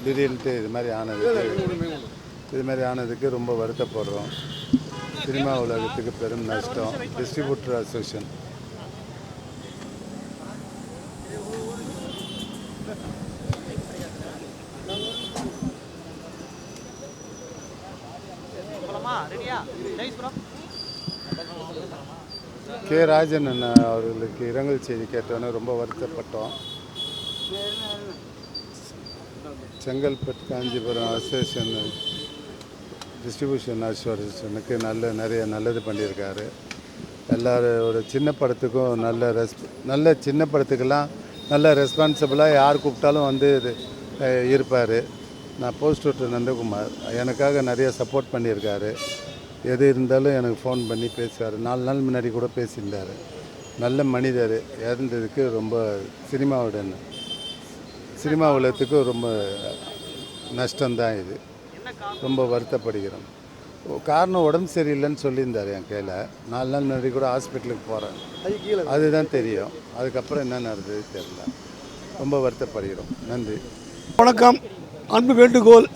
திடீர்னுட்டு இது மாதிரி ஆனதுக்கு ரொம்ப வருத்தப்படுறோம். சினிமா உலகத்துக்கு பெரும் நஷ்டம். Distributor association K. ராஜன் அவர்களுக்கு இரங்கல் செய்தி கேட்டோன்னே ரொம்ப வருத்தப்பட்டோம். செங்கல்பட்டு காஞ்சிபுரம் அசோசியேஷன் டிஸ்ட்ரிபியூஷன் அசோசியேஷனுக்கு நிறைய நல்லது பண்ணியிருக்காரு. எல்லோரும் ஒரு சின்ன படத்துக்கும் நல்ல சின்ன படத்துக்கெல்லாம் நல்ல ரெஸ்பான்சிபிளாக யார் கூப்பிட்டாலும் வந்து இருப்பார். நான் போஸ்டர் நந்தகுமார் எனக்காக நிறைய சப்போர்ட் பண்ணியிருக்காரு. எது இருந்தாலும் எனக்கு ஃபோன் பண்ணி பேசுவார். 4 நாள் முன்னாடி கூட பேசியிருந்தார். நல்ல மனிதர். இறந்ததுக்கு ரொம்ப சினிமா உலகத்துக்கு ரொம்ப நஷ்டம்தான். இது ரொம்ப வருத்தப்படுகிறோம். காரணம் உடம்பு சரியில்லைன்னு சொல்லியிருந்தார் என் கையில். 4 நாள் முன்னாடி கூட ஹாஸ்பிட்டலுக்கு போகிறேன். அதுதான் தெரியும். அதுக்கப்புறம் என்ன நடந்தது தெரியல. ரொம்ப வருத்தப்படுகிறோம். நன்றி. வணக்கம். அன்பு வேண்டுகோள்,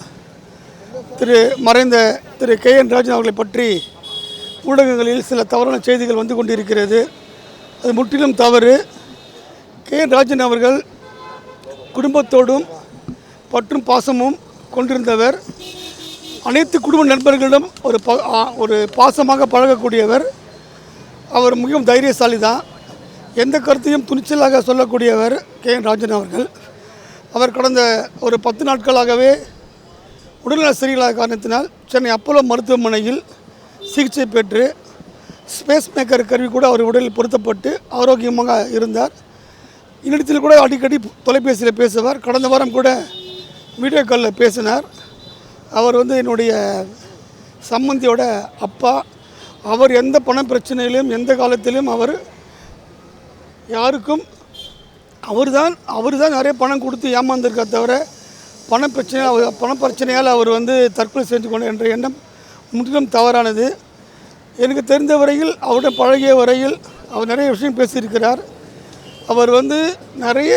மறைந்த திரு KN ராஜன் அவர்களை பற்றி ஊடகங்களில் சில தவறான செய்திகள் வந்து கொண்டிருக்கிறது. அது முற்றிலும் தவறு. KN ராஜன் அவர்கள் குடும்பத்தோடும் பற்றும் பாசமும் கொண்டிருந்தவர். அனைத்து குடும்ப நண்பர்களிடம் ஒரு பாசமாக பழகக்கூடியவர். அவர் மிகவும் தைரியசாலி தான். எந்த கருத்தையும் துணிச்சலாக சொல்லக்கூடியவர் KN ராஜன் அவர்கள். அவர் கடந்த ஒரு 10 நாட்களாகவே உடல்நல சரியில்லாத காரணத்தினால் சென்னை அப்போலோ மருத்துவமனையில் சிகிச்சை பெற்று ஸ்பேஸ் மேக்கர் கருவி கூட அவர் உடலில் பொருத்தப்பட்டு ஆரோக்கியமாக இருந்தார். இன்னிடத்தில் கூட அடிக்கடி தொலைபேசியில் பேசுவார். கடந்த வாரம் கூட வீடியோ காலில் பேசினார். அவர் என்னுடைய சம்பந்தியோட அப்பா. அவர் எந்த பண பிரச்சனையிலும் எந்த காலத்திலும் அவர் யாருக்கும் அவர் தான் நிறைய பணம் கொடுத்து ஏமாந்துருக்க தவிர பண பிரச்சனையால் அவர் தற்கொலை செஞ்சு கொண்டு என்ற எண்ணம் முற்றிலும் தவறானது. எனக்கு தெரிந்த வரையில் அவருடன் பழகிய வரையில் அவர் நிறைய விஷயம் பேசியிருக்கிறார். அவர் நிறைய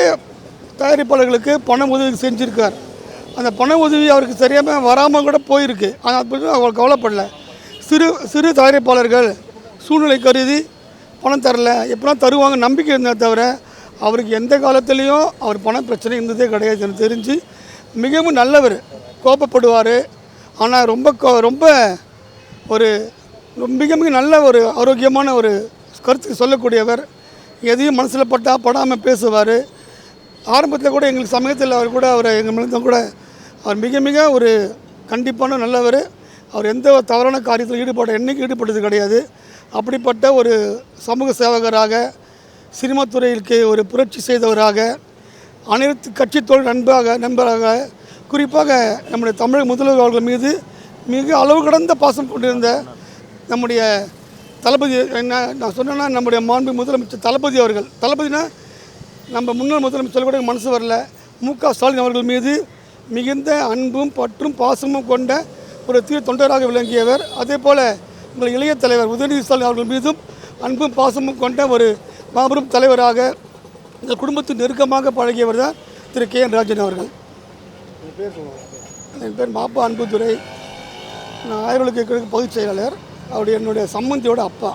தயாரிப்பாளர்களுக்கு பண உதவி செஞ்சுருக்கார். அந்த பண உதவி அவருக்கு சரியாக வராமல் கூட போயிருக்கு. ஆனால் அது அவர் கவலைப்படல. சிறு தயாரிப்பாளர்கள் சூழ்நிலை கருதி பணம் தரல, எப்படிலாம் தருவாங்க நம்பிக்கை இருந்தால் தவிர அவருக்கு எந்த காலத்துலேயும் அவர் பண பிரச்சனை இருந்ததே கிடையாது. எனக்கு தெரிஞ்சு மிகவும் நல்லவர். கோபப்படுவார், ஆனால் ரொம்ப ஒரு மிக நல்ல ஒரு ஆரோக்கியமான ஒரு கருத்து சொல்லக்கூடியவர். எதையும் மனசில் படாமல் பேசுவார். ஆரம்பத்தில் கூட எங்களுக்கு சமயத்தில் எங்கள் மேலே கூட அவர் மிக ஒரு கண்டிப்பான நல்லவர். அவர் எந்த தவறான காரியத்தில் என்றைக்கும் ஈடுபட்டது கிடையாது. அப்படிப்பட்ட ஒரு சமூக சேவகராக, சினிமா துறையிற்கு ஒரு புரட்சி செய்தவராக, அனைத்து கட்சி தொழில் நண்பராக குறிப்பாக நம்முடைய தமிழக முதல்வர் அவர்கள் மீது மிக அளவு கடந்த பாசம் கொண்டிருந்த நம்முடைய தளபதி, என்ன நான் சொன்னேன்னா நம்முடைய மாண்பு முதலமைச்சர் தளபதினா நம்ம முன்னாள் முதலமைச்சர் கூட மனசு வரல. MK ஸ்டாலின் அவர்கள் மீது மிகுந்த அன்பும் பற்றும் பாசமும் கொண்ட ஒரு தொண்டராக விளங்கியவர். அதே போல் உங்கள் இளைய தலைவர் உதயநிதி ஸ்டாலின் அவர்கள் மீதும் அன்பும் பாசமும் கொண்ட ஒரு மாபெரும் தலைவராக இந்த குடும்பத்தின் நெருக்கமாக பழகியவர் தான் திரு KN ராஜன் அவர்கள். என் பேர் மாப்பா அன்புதுரை. நான் ஆய்வாளர் பொதுச் செயலாளர். அவருடைய என்னுடைய சம்பந்தியோட அப்பா.